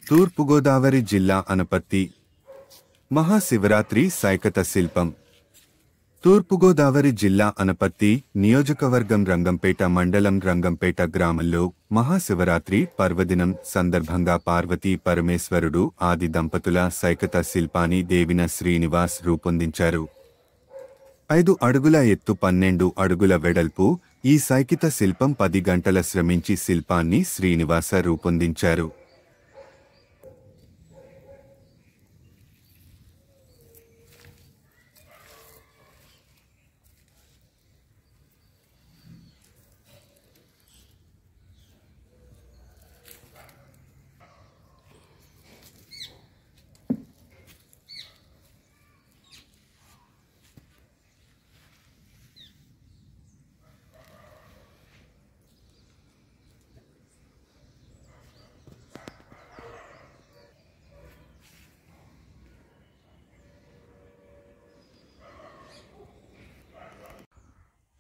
తూర్పుగోదావరి జిల్లా అనపత్తి మహాశివరాత్రి సైకత శిల్పం. తూర్పుగోదావరి జిల్లా అనపత్తి నియోజకవర్గం రంగంపేట మండలం రంగంపేట గ్రామంలో మహాశివరాత్రి పర్వదినం సందర్భంగా పార్వతీ పరమేశ్వరుడు ఆది దంపతుల సైకత శిల్పాన్ని దేవిన శ్రీనివాస్ రూపొందించారు. 5 అడుగుల ఎత్తు 12 అడుగుల వెడల్పు ఈ సైకిత శిల్పం 10 గంటల శ్రమించి శిల్పాన్ని శ్రీనివాస రూపొందించారు.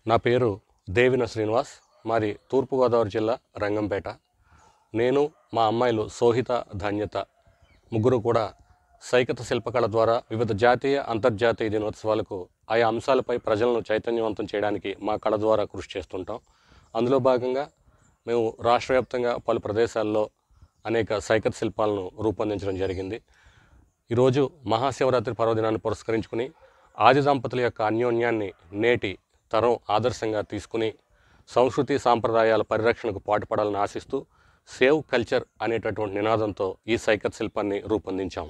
నా పేరు దేవిన శ్రీనివాస్. మాది తూర్పుగోదావరి జిల్లా రంగంపేట. నేను మా అమ్మాయిలు సోహిత ధాన్యత ముగ్గురు కూడా సైకత శిల్పకళ ద్వారా వివిధ జాతీయ అంతర్జాతీయ దినోత్సవాలకు ఆయా అంశాలపై ప్రజలను చైతన్యవంతం చేయడానికి మా కళ ద్వారా కృషి చేస్తుంటాం. అందులో భాగంగా మేము రాష్ట్ర వ్యాప్తంగా పలు ప్రదేశాల్లో అనేక సైకత శిల్పాలను రూపొందించడం జరిగింది. ఈరోజు మహాశివరాత్రి పర్వదినాన్ని పురస్కరించుకుని ఆది దంపతుల యొక్క అన్యోన్యాన్ని నేటి తరం ఆదర్శంగా తీసుకుని సంస్కృతి సాంప్రదాయాల పరిరక్షణకు పాటుపడాలని ఆశిస్తూ సేవ్ కల్చర్ అనేటటువంటి నినాదంతో ఈ సైకత శిల్పాన్ని రూపొందించాం.